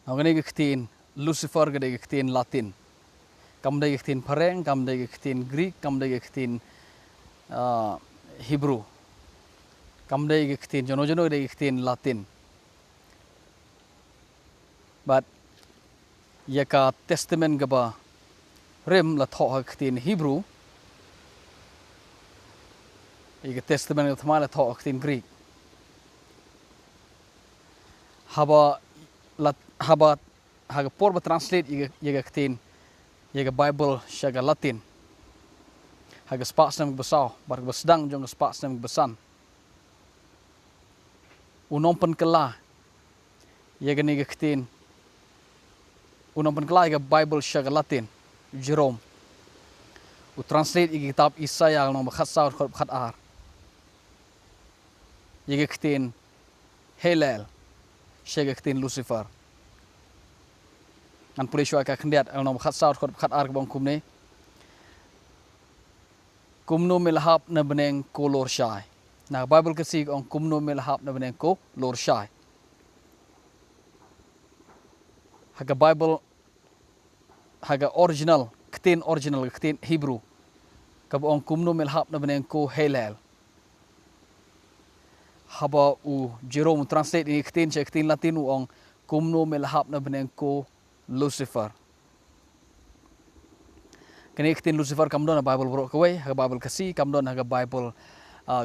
Ngani giktin Lucifer gade giktin Latin. Kam day giktin pareng, kam day giktin Greek, kam day giktin Hebrew. Kam day giktin jono day giktin Latin. But yaka testament gaba rem la thok giktin Hebrew. Yaka testament gaba thma la thok giktin Greek. Haba haga por ba translate yega giktin yega Bible shaga Latin. Haga spas nam besau bar besdang jong spas nam besan. Unompen kala yega ni giktin unompen kala yega Bible shaga Latin Jerome. U translate yega kitab Isaiah nong bakhat saw khat ar. Yega giktin Hillel shaga giktin Lucifer. An pulih syua ka kendiat al nom khat saut khat ar bang kumne kumno melahap na bneng ko lurshai. Na Bible kasi ong kumno melahap na bneng ko lurshai. Haga Bible haga original ktin Hebrew kab ong kumno melahap na bneng ko Hillel. Haba u Jerome translate ini ktin Latin u ong kumno melahap na bneng ko Lucifer. Kini iktin Lucifer kamdon na Bible bro kawai, haga Bible kasi kamdon haga Bible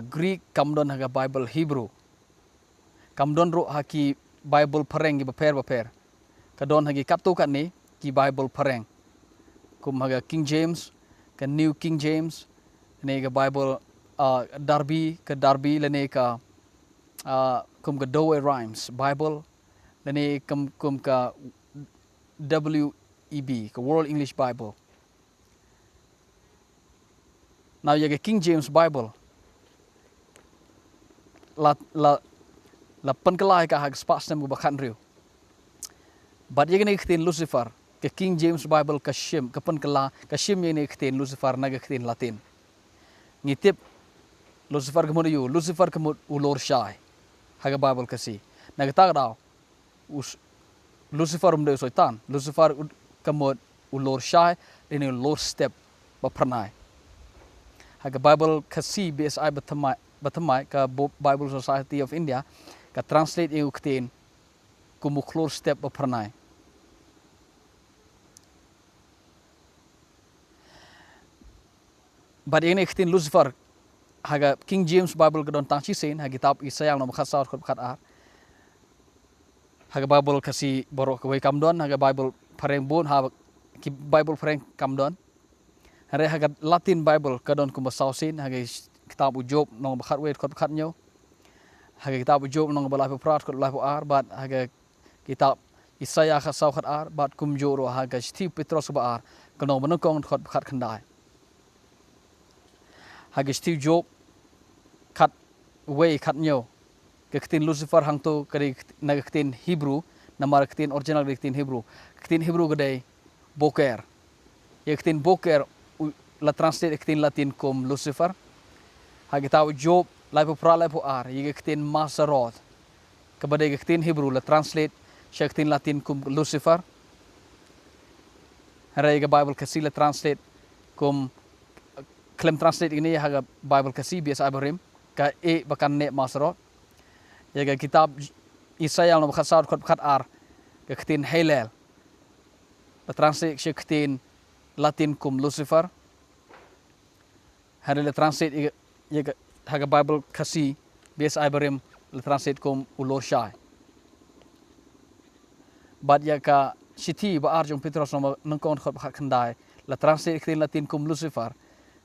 Greek, kamdon haga Bible Hebrew. Kamdon ro haki Bible pareng baper. Kadon hagi kapto kan ni ki Bible pareng. Kum haga King James, ka New King James, ni haga Bible Darby lene ka kum ka Doe Rhymes Bible, lene kum ka WEB, the World English Bible. Now you get King James Bible. La penkelai ka hag spas nem bakhan riu. But you get Lucifer, the King James Bible kashim, ka penkela kashim you get Lucifer na get Latin. Ngitip Lucifer kemud you, Lucifer kemud lurshai. Haga Bible kasi. Nagatag daw Lucifer umde soitan. Lucifer kamod lurshai ini lur step bapernai. Haga Bible kasi BSI batamai ka Bible Society of India ka translate eu ktin kumuk lur step bapernai. But ini ktin Lucifer haga King James Bible kadon tangchi sen haga kitab Isaiah nom khasar khat ar. Haga Bible kasi borok kawai kamdon haga Bible pareng bon haga Bible pareng kamdon. Hare haga Latin Bible kadon kumbasau sin haga kitab Job nong bakhat wait khat nyo. Haga kitab Job nong balai prat kot balai ar bat haga kitab Isaiah khasau khat ar bat kumjoro haga Steve Petros ba ar kanong manukong khat khandai. Haga Steve Job khat way khat nyo. Kektin Lucifer hang tu kari nagaktin Hebrew, namar kektin original kektin Hebrew. Kektin Hebrew kadai boker. Kektin boker la translate kektin Latin kum Lucifer. Hagi tahu Job laipu pra laipu ar. Kektin Maserot. Kabadai kektin Hebrew la translate kektin Latin kum Lucifer. Harai ke Bible kasi la translate kum klaim translate ini haga Bible kasi biasa abrim ka bakan ne Maserot. Yaga kitab Isaiah nom khasar khat ar kektin Hillel. La translate kektin Latin kum Lucifer. Hari la translate yaga haga Bible kasi biasa ibarim la translate kum lurshai. Bad yaga siti ba arjong Petros nom nangkon khat khandai la translate kektin Latin kum Lucifer.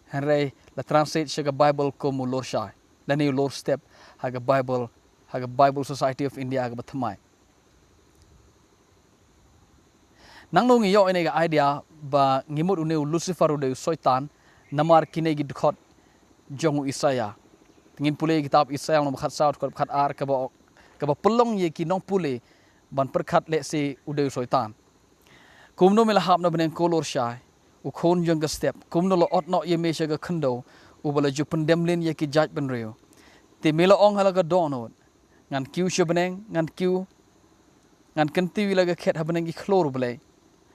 Hari la translate shaga Bible kum lurshai. La ni lur step haga Bible Society of India haga bathamai. Nang nong iyo ini ga idea ba ngimut uneu Lucifer uneu soitan namar kine gi dkhot jongu Isaiah. Tingin pule kitab Isaiah nom khat saut khat ar ka ba pelong ye ki nong pule ban perkhat le se udeu soitan. Kumno melahap na bneng ko lurshai u khon jong ga step kumno lo ot no ye me shaga khando u bala ju pendemlin ye ki judge ben reu. Te melo ong halaga donot ngan kiu shabeneng ngan kiu ngan kenti wilaga ket habeneng gi klor blay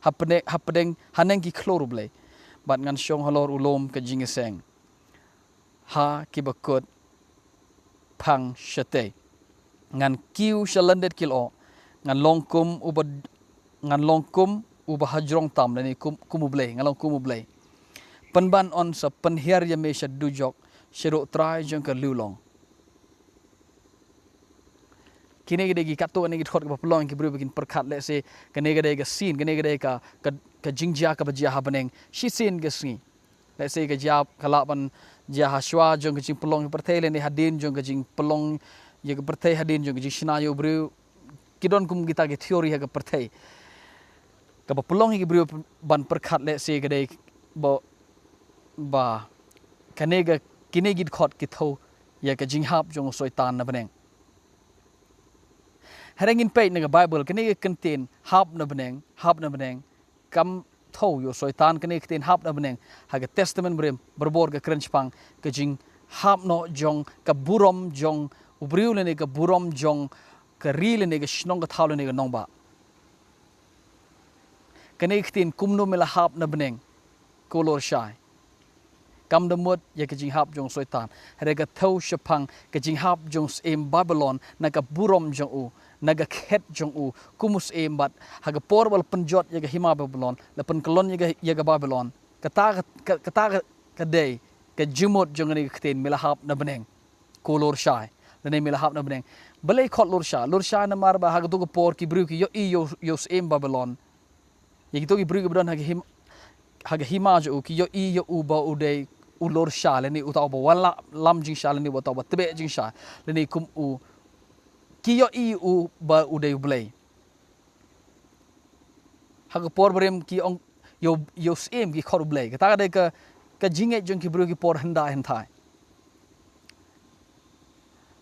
hapedeng haneng gi klor blay bat ngan syong halor ulom ke jingeseng ha kibakut pang shate ngan kiu shalandet kilo ngan longkum uba hajrong tam lani kumu blay ngalong kumu blay penban on sa pynhiar yame sha dujok shiro trai jong ke lulong kini gede gi kato ni git khot ke pelong ki bru bikin perkat le se kene gede ga sin kene gede ka jingjia ka bajia habeneng shi sin ge sni le se ga jap kala ban jia haswa jong ke jing pelong pyrthei le ni hadin jong ke jing pelong ye ke pyrthei hadin jong ke jing sinayo bru kidon kum kita ge theory ha ke pyrthei ka pelong ki bru ban perkat le se gede ba kene ga kini git khot ki tho ye ke jing hap jong soitan na beneng herengin page nega Bible kene contain hap na beneng kam tho yo soitan kene contain hap na beneng haga testament brem berbor ke krenchpang ke jing hap no jong ka burom jong ubriu le ka burom jong ka ri le ga shnong ka thau le ga nongba kene contain kumno mela hap na beneng ko lurshai kam demut ye ke jing hap jong soitan herega tho shapang ke jing hap jong em Babylon na ka burom jong u naga khet jong u kumus embat haga porbal penjot yaga hima Babylon la pen kolon yaga Babylon kata kadai ke jumot jong ni kten milahap na beneng ko lurshai la ne milahap na beneng balai khot lurshai na mar ba haga to por ki bru ki yo em Babylon yagi to ki bru ki bron haga hima jo ki yo u ba udai u lurshai la ni u ta ba wala lam jing sha la ni wa ta ba tebe jing sha la ni kum u kiyo u ba udai blay haga por brem ki ong yo sem ki khor blay kata de ka jinge jong ki bru ki por handa hentai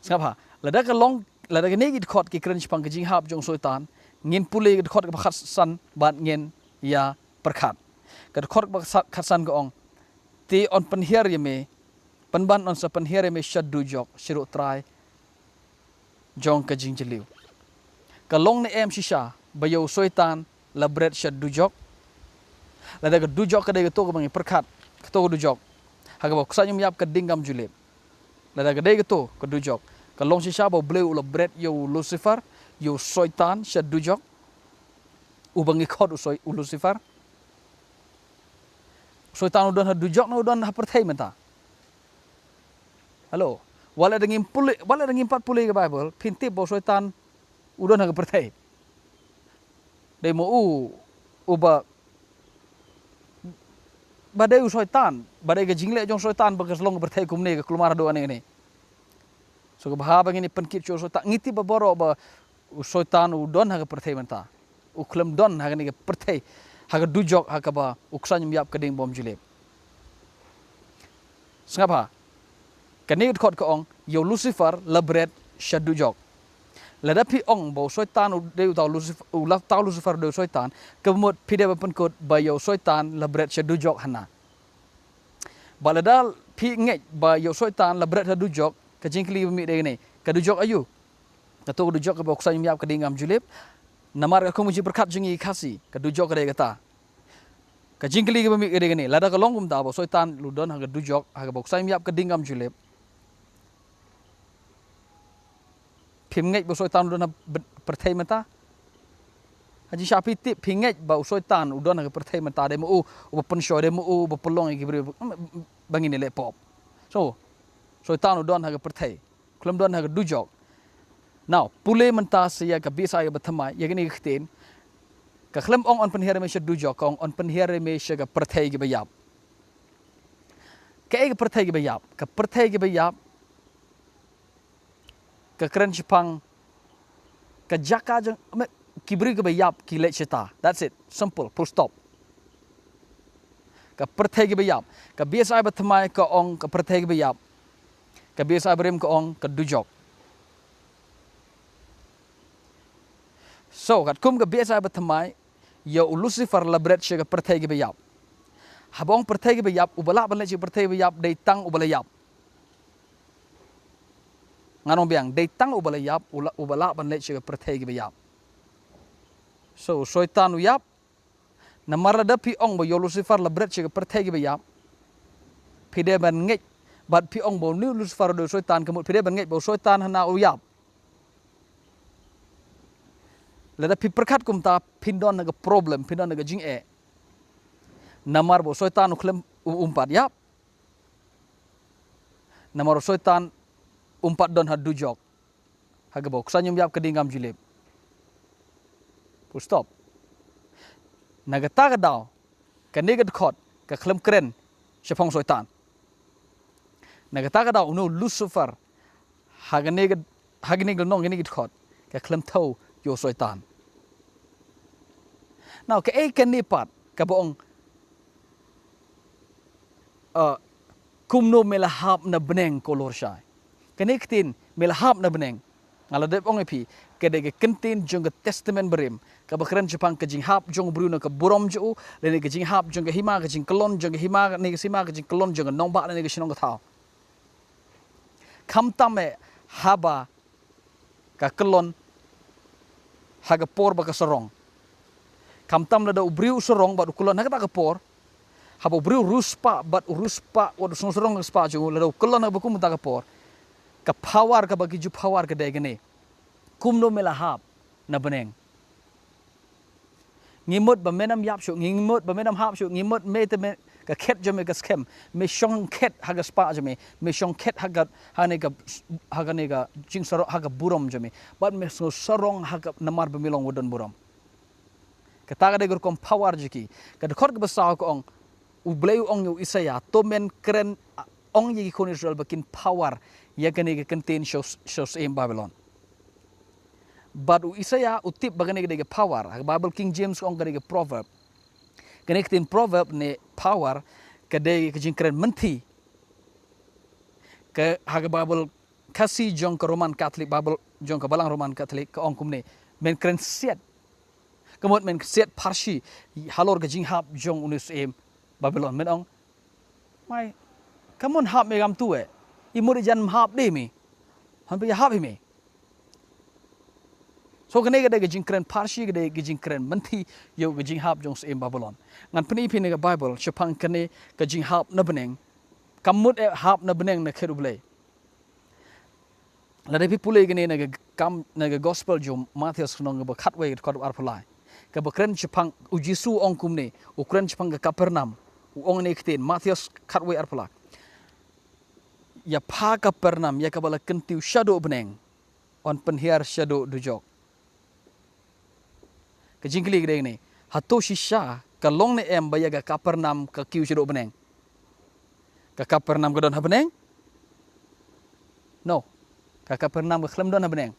Sngap ha lada ka long lada ka negit khot ki krench pang ki jing hap jong soitan ngin pule ki khot ka khat san bat ngin ya perkhat ka khot ka khat san ka ong ti on pynhiar yeme penban on sa pynhiar yeme shad dujok shiru trai jong ka jing jeliu ka long ne em shisha bayo soitan la bret shad dujok la daga dujok ka de to ka bangi perkhat ka to dujok haga ba kusanyum yap ka dingam julep la daga de to ka dujok ka long shisha ba bleu la bret yo Lucifer yo soitan shad dujok u bangi khot u Lucifer soitan udon ha dujok no udon ha pyrthei menta halo wala dengan 40 ke Bible pintip bo soitan udon ha pyrthei dei mo uba badai soitan badai ke jingle jong soitan ba keslong pyrthei kumne ke kelumar do ane ni so ke bahaba ngini penkit jo soitan ngiti ba boro ba soitan udon ha pyrthei menta uklem don ha ni ke pyrthei ha dujok ha ba uksanyum yap ke ding bom julep Sngap ha kanit khot ka ong yo Lucifer la bret shadujok la da pi ong bo soitan u de taw Lucifer u la taw Lucifer de soitan kemut pi de pen kot ba yo soitan la bret shadujok hana baladal pi nge ba yo soitan la bret shadujok ka jingkli mi de ni ka dujok ayu ka to dujok ka bo ksanyum yap ka dingam julep namar ka muji berkat jingi khasi ka dujok ka de kata ka jingkli ka mi de ni la da ka longum da bo soitan ludon ha ka dujok ha ka bo ksanyum yap ka dingam julep phimngai bo soitan udon pyrthei menta haji shapi tip phimngai ba soitan udon ha pyrthei menta de mu u pensho de mu u pelong ki bri bangin le pop so soitan udon ha pyrthei klum don ha dujok now pule menta sia ka bisa ya bathamai ya gini khten ka klem ong on pynhiar me dujok ong on pynhiar me ga pyrthei ki bayap ka pyrthei ki bayap ka pyrthei ki bayap ka keren Jepang ka jaka jang kibri ke bayap ki le cheta that's it simple full stop ka pyrthei ke bayap ka biasa bathamai ka ong ka pyrthei ke bayap ka biasa brem ka ong ka dujok so kat kum ka biasa bathamai yo Lucifer la bret che ka pyrthei ke bayap habong pyrthei ke bayap ubala ban le che pyrthei bayap dei tang ubala yap nganong biang dei tang ubala yap ubala ban le che pyrthei ki bayap So soitan uyap namar ada pi ong bo yo Lucifer la bret che pyrthei ba yap pide ban ngej bat pi ong bo ni Lucifer do soitan kemut pide ban ngej bo soitan hana uyap la da pi perkat kum ta pindon naga problem pindon naga jing namar bo soitan uklem umpat yap namar soitan umpat don ha dujok haga bo ksanyum yap kedingam jilib stop naga taga daw ka neged khot ka klem kren shapong soitan naga taga daw no Lucifer haga neged nong neged khot ka klem thau yo soitan now ka kan ni pat ka boong kumno melahap na bneng ko lurshai kanektin melahap na bneng ngala dep ong epi kedege kentin jong testament berim ka bakran Jepang ka jing hap jong bruno ka burom jo le ka jing hap jong hima ka jing kolon jong hima ne ka sima ka jing kolon jong nong ba ne ka sinong ka thao kam tame haba ka kolon haga por ba ka sorong kam tam la da ubriu sorong ba kolon haga ta ka por haba ubriu ruspa bat uruspa wa sorong spa jo la kolon ba kum ta ka por ka power ka bagi ju power ka degene kumno melahap na bneng ngimot ba menam yap shu ngimot ba menam hap shu ngimot me te me ka khet jame ka skem me shong khet haga spa jame me shong khet haga ne ga jing saro haga burom jame but me so sarong haga namar ba milong wodon burom ka taga de kom power jiki ka de khot ka basaw ko ong ubleu ong yu isaya to men kren ong yi kon Israel bakin power ya kene ke contain shows in Babylon but Isaiah utip bagane ke power Bible King James ong ke proverb kene ke proverb ne power ke de ke jingkren menti ke haga Bible kasi jong ke Roman Catholic Bible jong ke balang Roman Catholic ke ong kumne men kren set kemot men set parsi halor ke jing hap jong unus em Babylon men ong mai kamon hap me gam tu imur jan hap de mi han pe hap me so kene ga de jing kren parsi ga de jing kren manthi yo ga jing hap jong em Babylon ngan pni phi ne ga Bible chapang kene ga jing hap na bneng kamut hap na bneng na kheruble la de pi pule gene na ga kam na ga gospel jo Matthias nong ga khatwe ko ar phlai ka ba kren chapang u Jisu ong kumne u kren chapang ga Kapernam u ong ne kten Matthias khatwe ar phlai ya pa Kapernam ya kabala kentiu shadow bneng on pynhiar shadow dujok ke jingkli gede ni hato shisha ka long ne em baya ga Kapernam ka kiu shadow bneng ka Kapernam ga don ha bneng no ka Kapernam ga khlem don ha bneng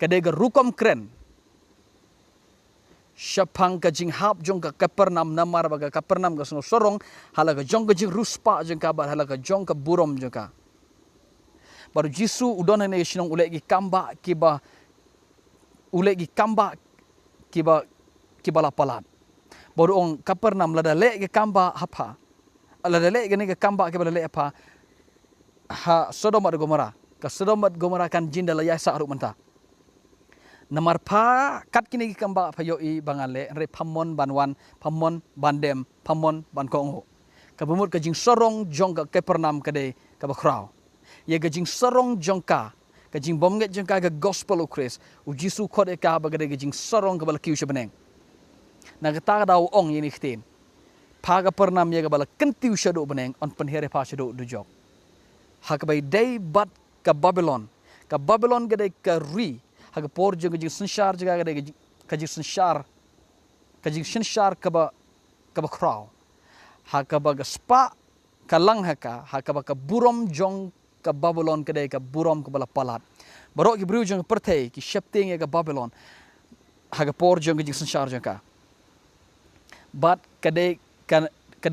ka de ga rukom kren Shapang ka jing hap jong ka Kapernam namar baga Kapernam ga sorong halaga jong ka jing ruspa jong ka bar halaga jong ka burom jong ka baru Jisu udon ne shinong ulegi kamba kiba ulegi kamba kiba la palat baru ong Kapernam lada le ge kamba hapa lada le ge ne ge kamba kiba le apa ha Sodom at Gomora ka Sodom at Gomora kan jinda la yasa aruk menta namar pa kat kini kamba payoi bangale re pamon banwan pamon bandem pamon bankong ka bumut ka jing sorong jong ka Kapernam ka de ka bakraw ye ka jing sorong jong ka jing bomnget jong ka gospel of Christ u Jisu khode ka ba ka de jing sorong ka bal kiu shabneng na ka ta daw ong yini khtin pa Kapernam ye ka bal kentiu shado bneng on pynhiar pa shado dujok ha ka bai day bat ka Babylon ga de ka ri haga por jong jing sanshar jaga de ka jing sanshar ka ba kraw ha ka ba spa ka lang ha ka ba ka burom jong ka Babylon ka de ka burom ka bala palat baro ki bru jong pyrthei ki shepting ka Babylon ha ka por jong jing sanshar jong ka bat ka de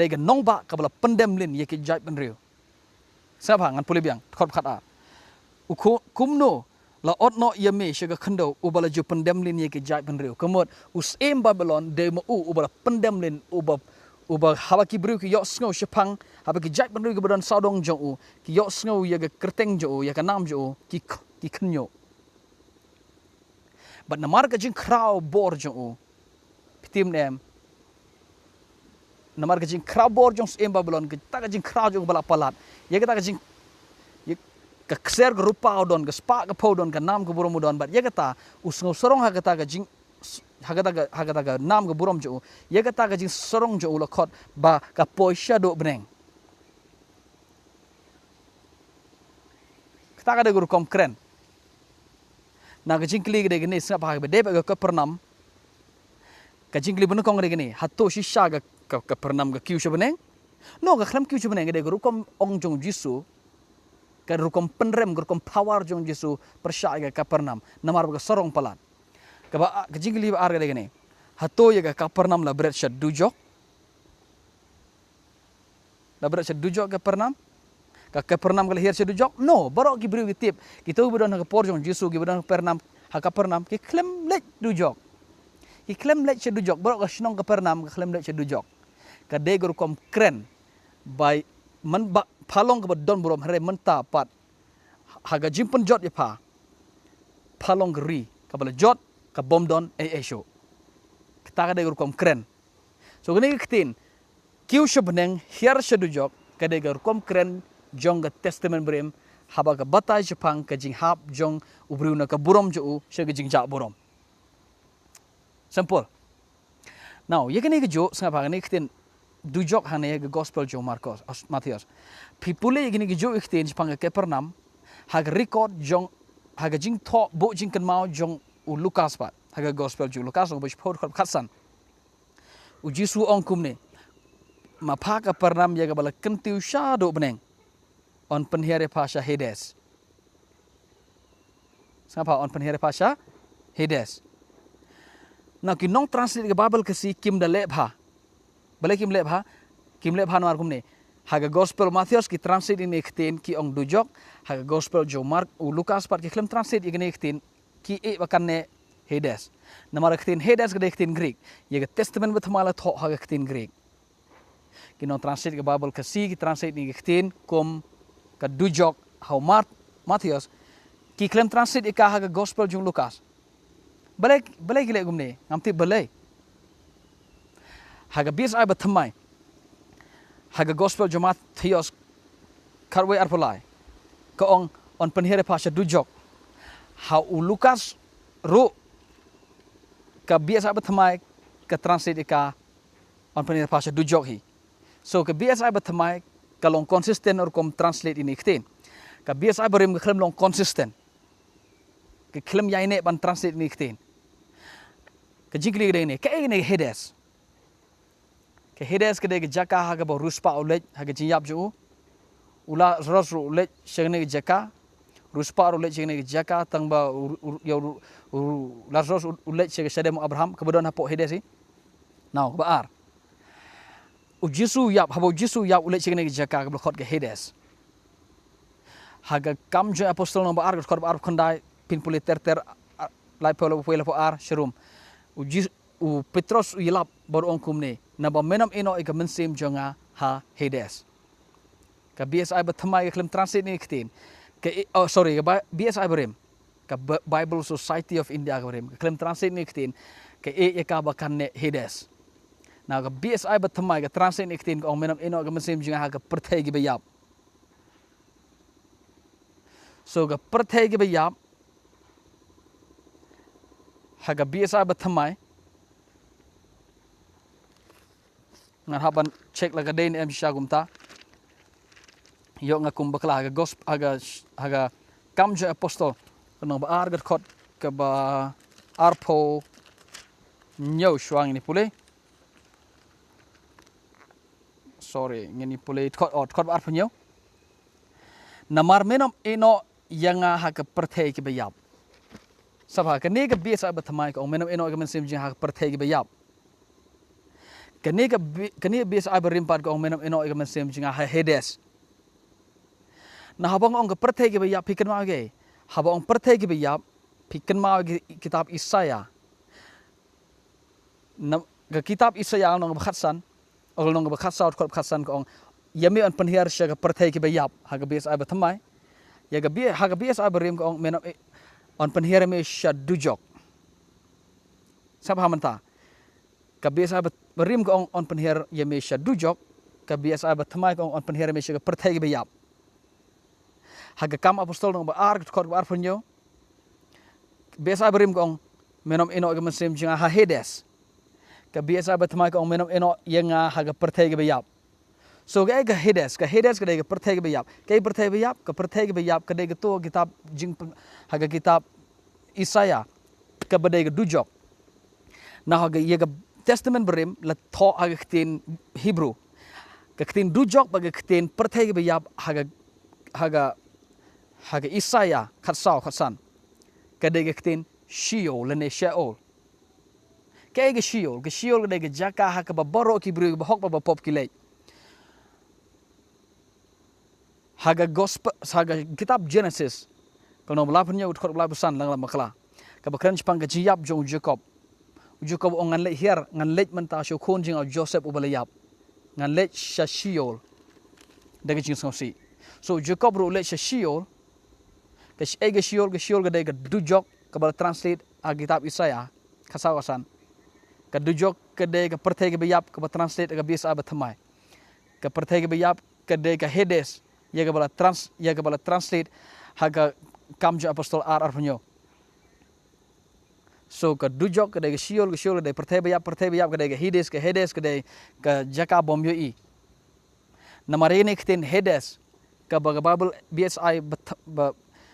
ka nong ba ka bala pendem lin ye ki jai ban riu sa ngan puli biang khot khat a u kumno la otno yame shaga khando ubala ju pendem lin ye ke jai ban riu kamot us em Babylon de mo ubala pendem lin uba hawa ki bru ki yok sngo shapang haba ki jai ban riu ke badan saudong jong ki yok sngo ye ke kerteng jo ye ke nam jo ki khnyo but namar ka jing crowd bor jong u pitim nem namar ka jing crowd bor jong em Babylon ka ta ka jing crowd jong balak palat ya ka ta ka jing ka kser rupa odon ka spa ka podon ka nam ka burom odon but ya ka ta usngo sorong ha ka ta ka jing hagata ga nam ga burom jo ya ga ta ga jing sorong jo la khot ba ka poisha do bneng ta ga de gur kom kren na ga jing kli ga de ni Sngap ha ga de ba ka pernam ka jing kli bun kong de ni hato shisha ga ka pernam ga kiu bneng no ga khlam kiu bneng ga de gur kom ong jong jisu ka gur kom penrem gur kom power jong jisu persya ga ka pernam namar ga sorong palat kaba kajingli ba arga degene hato yaga kapernam la bret shad dujok la bret shad dujok kapernam ka kapernam ka lahir shad dujok no barok ki bri tip kita ubodon ka porjong jisu ki bodon pernam ha kapernam ki klem lek dujok ki klem lek shad dujok barok ka shnong kapernam ka klem lek shad dujok ka degur kom kren by man ba phalong ka don borom hare menta pat haga jimpon jot ya pa phalong ri ka bala jot ka bom don show kita ka degur kom kren so gani kitin kiu bneng hiar shadujok ka degur kom kren jong ga testament brem haba ka batai jepang ka jing hap jong ubriuna ka burom jo she ga jing ja burom simple now ye gani jo Sngap gani kitin dujok hane ga gospel jo Marcos Matthias people ye gani jo kitin jepang ka pernam hag record jong haga jing tho bo jing kan mau jong u Lukas pat haga gospel ju Lukas ong bish pod khatsan u Jisu ong kumne ma phaka pernam ya ga bala kentiu sha do bneng on pynhiar pasha Hades Sngap on pynhiar pasha Hades na ki nong translate ga Bible kasi kim da lebha bale kim lebha no kumne haga gospel Matthias ki translate ini khten ki ong dujok haga gospel jo Mark u Lukas pat ki klem translate igene khten ki bakan ne Hades namara khtin Hades ga khtin Greek ye ga testament betmala tho ha ga khtin Greek ki no translate ga Bible ka si ki translate ni khtin kom ka dujok how Matthias ki klem translate ka ha ga gospel jung Lukas balai gile gumne ngamti balai ha ga bis ai betmai ha ga gospel jung Matthias karwe arpolai ka ong on pynhiar pasha dujok how Lukas ru ka biasa bethamai ka translate ka on pynhiar pasha dujok hi so ka biasa bethamai ka long consistent or kom translate ini khten ka biasa berim ka klem long consistent ka klem yaine ban translate ini khten ka jingli gede ni ka ene Hades ka de jaka ha ga ruspa ulet ha ga jiap ju ula ros ulet shene jaka ruspar ulet chene jaka tangba yo lazarus ulet chene sedem Abraham kemudian hapo Hades now baar u Jisu yap habo Jisu yap ulet chene jaka ke khot ke Hades haga kam jo apostol no baar khot baar khandai pin puli ter lai polo ar shrum u Petrus u yelap baru ongkum ne na ba menam eno ik mensim jonga ha Hades ka BSI bethamai klem translate ni khtin sorry BSI berem ka Bible Society of India berem ka klem translate ni khtin ka ka bakan ne Hades na ka BSI bethamai ka translate ni khtin ka ong menam eno ka mensim jinga ha ka pyrthei gi bayap so ka pyrthei gi bayap ha ka BSI bethamai ngan haban check laga den em shagumta yo ngakum bakla haga kamjo apostol no ba argat khot ke ba arpo nyo shwang ni pule sorry ngeni pule khot arpo nyo namar menom eno yanga haga pyrthei ke bayap sabha ke ne ke biasa bathamai ko menom eno ke mensim jing haga pyrthei ke bayap kani biasa berimpat ko menom eno ke mensim jing ha Hades na habang ong pyrthei ke bayap pikan ma ge habang pyrthei ke bayap pikan ma kitab Isaya na kitab Isaya nong bakhatsan ol nong bakhatsa khot khatsan ko ong yami on pynhiar sha ke pyrthei ke bayap ha ga biasa bathamai ya ga biasa berim ko ong menom on pynhiar me sha dujok Sabah menta. Kebiasa berim ke on pynhiar ye mesha dujok, kebiasa bertemai ke on pynhiar mesha ke pyrthei beyap. Haga kam apostol nong ba ar kor ba ar punyo. Biasa berim ke on menom ino ke mesim jinga ha Hades. Kebiasa bertemai ke on menom ino yang haga pyrthei beyap. So ke Hades ke pyrthei beyap. Ke pyrthei beyap ke de tu kitab jing haga kitab Isaya ke badai ke dujok. Nah haga ye ke Testament berim la tho haga ketin Hebrew. Ke ketin dujok bagi ketin pyrthei beyap haga Isaya khatsan. Ke de ketin Sheol lene Sheol. Ke Sheol ke de jaka ha ke baboro ki bru bahok ba pop kilai. Haga gospel haga kitab Genesis. Kalau belapnya utkor belapusan lang makala. Ke bakran pang ke jiap jong Jacob. Jacob ngan le hier ngan le menta sho khon jing au Joseph ubalayap. Ngan le Sheol. De jing sosi. So Jacob ro le Sheol. Ke Sheol ke de dujok ke bal translate kitab Isaya kasawasan. Ke dujok ke de ke pyrthei ke beyap ke translate ke biasa bertemai. Ke pyrthei ke beyap ke de ke Hades ya ke bala translate haga kamjo apostol ar punyo. So ke dujok ke de Sheol ke de pyrthei beyap ke de Hades ke de ke jaka bomyo i. Namare ni ketin Hades ke Bible BSI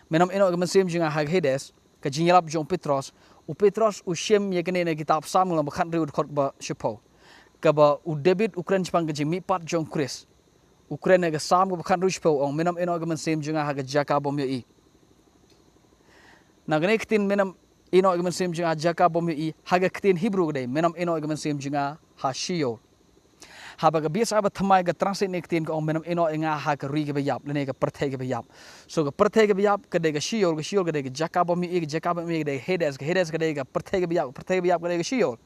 menom ino ke mesim jinga hag Hades ke jingelap jong Petros u shem ye kene ne kitab Samuel bakhan riud khot ba shepo ke ba u David Ukraine pang ke jimi pat jong Chris Ukraine ke sam ko bakhan riud shepo ong menom ino ke mesim jinga hag jaka bomyo i. Nagane ketin menom ino ke mesim jinga jaka bomyo i hag ketin Hebrew de menom ino ke mesim jinga ha Sheol. Haba ke biasa ba thamai ke translate ne ketin ko menom ino nga ha ke ri ke beyap lene ke pyrthei ke beyap. So ke pyrthei ke beyap ke de ke Sheol ke de ke jaka bomyo i ke de Hades ke de ke pyrthei ke beyap ke de ke Sheol.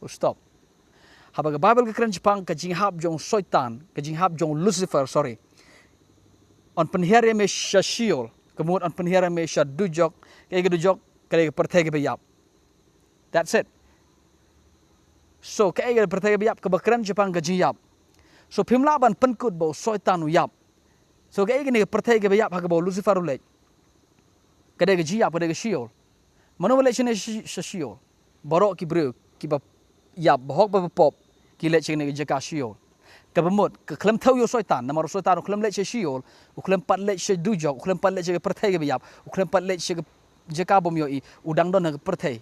Stop. Haba ke Bible ke kran pang ke jinghap jong soitan ke jinghap jong Lucifer sorry. On pynhiar me Sheol kemudian on pynhiar me dujok ke dujok ke de ke pyrthei ke beyap. That's it. So ke pyrthei ke beyap ke bakran pang ke jinghap. So pimlaban penkut bo soitan uyap. So ke ni pyrthei ke beyap ha ke bo Lucifer ulej. Ke de ke jinghap ke de ke Sheol. Mano ulej ne Sheol. Borok ki bru ki ba yap bahok ba pop ki lej ne ke jaka Sheol. Ke bemut ke klem tau yo soitan namaro soitan klem lej Sheol, klem pat lej dujok, klem pat lej ke pyrthei ke beyap, klem pat lej ke jaka bom yo i udang don ke pyrthei.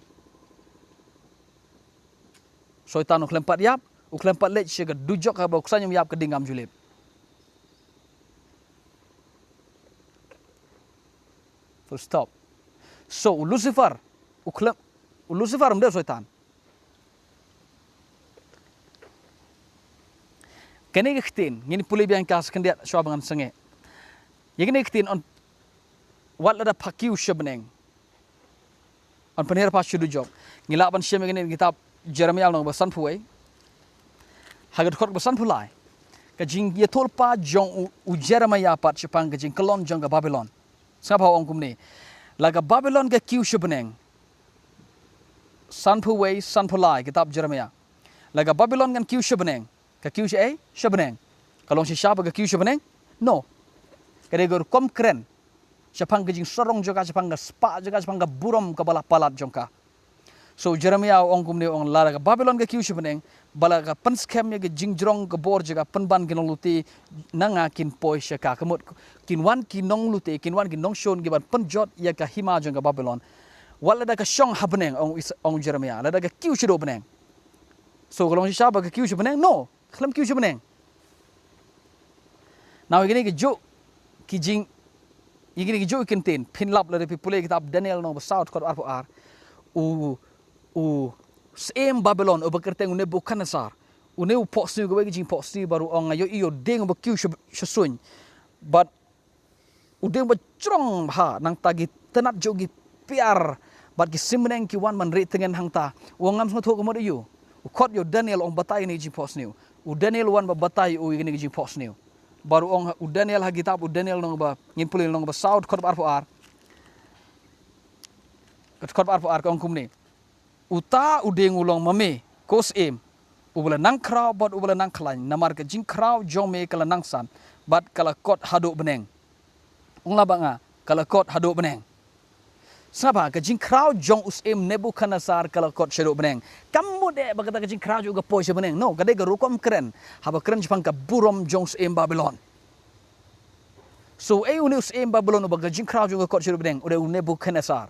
Soitan klem pat yap, klem pat lej ke dujok ka ba kusanyum yap ke dingam julip. Full stop. So Lucifer Lucifer mde soitan. Kene ketin ngini puli biang kas kendiat swabangan senge. Yegene ketin on wat lada pakiu bneng. On pynhiar pas dujok. Ngila ban syem ngini kitab Jeremiah nong basan puai. Hagat khot basan pulai. Ka jing ye tolpa jong u Jeremiah pat chepang ka jing kelon jong ka Babylon. Sngap ong kumni. Laga Babylon ke kiu bneng. San puai san pulai kitab Jeremiah. Laga Babylon kan kiu bneng. Ka kiu bneng. Kalong si syaba ka kiu bneng? No. Kade gor kom kren. Chepang ka jing sorong joka chepang ka spa joka chepang ka burom ka bala palat jongka. So Jeremiah ong kumni ong lara ka Babylon ka kiu bneng bala ka penskem ye ka jingjrong ka bor joka penban kinong luti nanga kin poi shaka kemut kinwan kinong luti kinwan kinong shon giban penjot ye ka hima jong ka Babylon. Wala da ka syong habneng ong Jeremiah. Lada ka kiu do bneng. So kalong si syaba ka kiu bneng? No. Klem kiu bneng. Now igini ke jo ki jing igini ke jo ikintin pinlap lada pipule kitab Daniel no basaut kod arpo ar u sem Babylon o bekerteng une Nebukadnezar une u posni go jing posni baru ong ayo iyo deng ba kiu shasuny but u deng ba trong ha nang tagi tenap jogi piar bat ki simneng ki wan man ritengen hangta wongam sngo ko mod iyo u khot yo Daniel ong batai ni jing posni u Daniel wan ba batai u igini jing posni baru ong u Daniel ha kitab u Daniel nong ba ngin pulil nong ba saud khot arpo ar kot ar ong kum ni uta udeng ulong mame kos ubala nang kraw bot ubala nang klan namar ka jing kraw jome kala nang san bat kala kot hadu beneng ungla banga kala kot hadu beneng Sngap ka jing kraw jong Nebuchadnezzar kala kot shadu beneng kamu de bagata ka jing kraw juga po she beneng no kade ga rukom kren haba kren jpang ka burom jong Babylon so uni Babylon ubaga jing kraw juga kot shadu beneng ude Nebuchadnezzar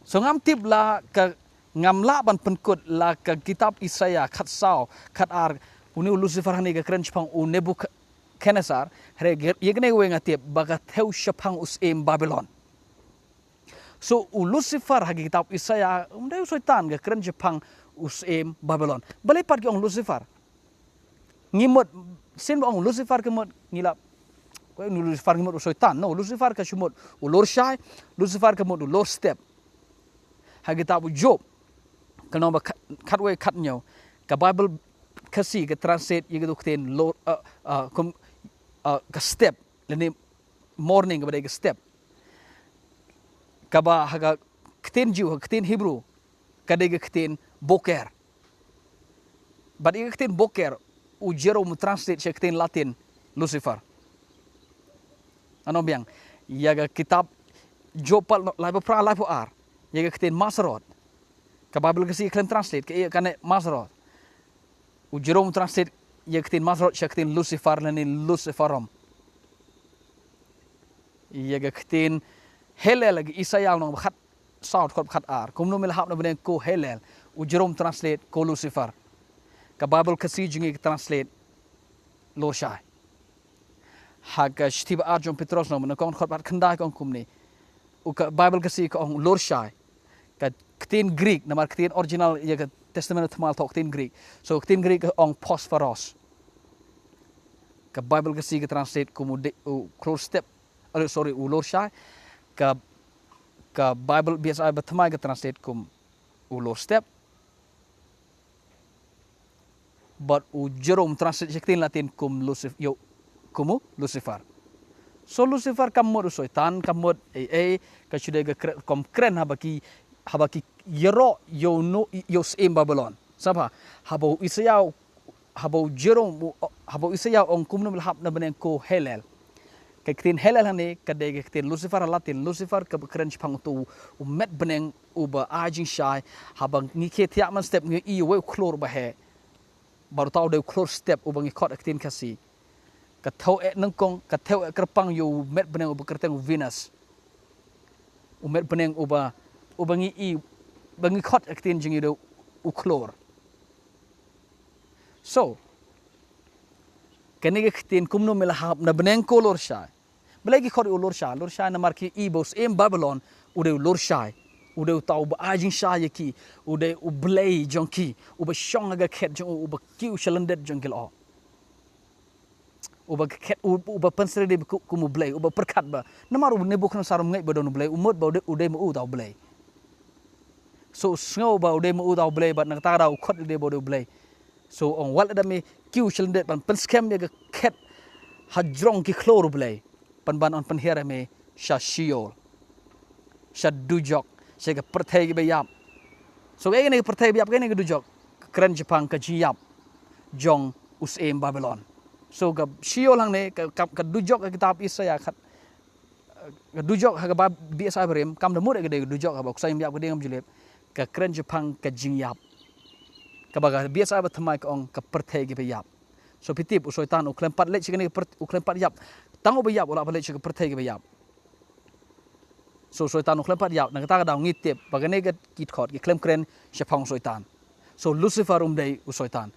so ngam tip la ka ngamla ban penkut la ka kitab Isaya khat saw khat ar uni Lucifer hani ka kren jpang Nebuchadnezzar hre yegne wenga tip baga theu shapang Babylon so Lucifer hagi kitab Isaya umdai soitan ga keren Jepang Babylon balai pat ki ong Lucifer ngimot sin ong Lucifer kemot ngilap ko Lucifer ngimot soitan no Lucifer ka shumot lurshai Lucifer kemot lord step hagi kitab Job kana ba khatwe khatnyo ka Bible kasi ka translate yiga dukten lord ka step leni morning ka ba step kaba haga kten Jew kten Hebrew kadega kten boker but iga kten boker u Jerome translate siya kten Latin Lucifer ano biang yaga kitab Jopal live pra live ar yaga kten Masarot ka Bible kasi claim translate ka kane Masarot u Jerome translate yaga kten Masarot siya kten Lucifer lani Luciferum yaga kten Helel lagi Isaya nong khat south kot khat ar kumno mil hap na benen ko Helel u Jerome translate ko Lucifer ka Bible kasi jingi translate lurshai haga shtiba arjom Petros no na kon khot bat khandai kon kumni u ka Bible kasi ko ong lurshai ka ktin Greek namar ktin original ya ka testament thamal tok ktin Greek so ktin Greek ong phosphorus ka Bible kasi ka translate kumu close step sorry u lurshai ka Bible biasa bertemai ke translate kum ulur step but Jerome translate sektin Latin kum Lucifer yo kumu Lucifer so Lucifer kamud soitan kamud ka sudah ke kom kren habaki yero yo no yo Babylon sapa habau Isaya ong kum no hab na benen ko Helel kektin Helel hani kadege kektin Lucifer Latin Lucifer ke keren Jepang tu met beneng uba ajing shai habang ngike tiak man step ngi i we klor bahe baru tahu de klor step uba ngi kot kektin kasi ka thau nengkong ka thau kerpang yo met beneng uba kerteng Venus met beneng uba ngi i bangi kot kektin jingi de u klor so kanege kektin kumno melahap na beneng kolor shai Belagi kau lurshai na marki ibos Babylon udah lurshai udah tahu ajing shai ki udah ublay jongki udah shong aga ket jong udah kiu shalandet jongkil oh udah ket udah pensel de kumu blay udah perkat ba namar udah Nebuchadnezzar ngai badon blay umut ba udah mau tahu blay so snow ba udah mau tahu blay ba nak tara ukot de bodo blay so on wal ada me kiu shalandet ban penskem ya ket hajrong ki klor blay pan on pynhiar me sha shiol sha dujok sha ga pyrthei bayap so ga ne pyrthei bayap ga ne dujok keren Jepang ka jiap jong Babylon so ga shiol hang ne ka dujok ka kitab Isaya khat ga dujok ha ga biasa berem kam da mud ga de dujok ha ba kusai yap ga de ngam julep ka keren Jepang ka jingyap ka ba ga biasa ba thamai ka ong ka pyrthei bayap so pitip soitan uklem pat lech ga ne uklem pat yap tango bayap ola balik ke pyrthei ke bayap so soitan uklem pat yap nang ta daw ngitip bagane ke kit khot ke klem kren shapang soitan so Lucifer umdai u soitan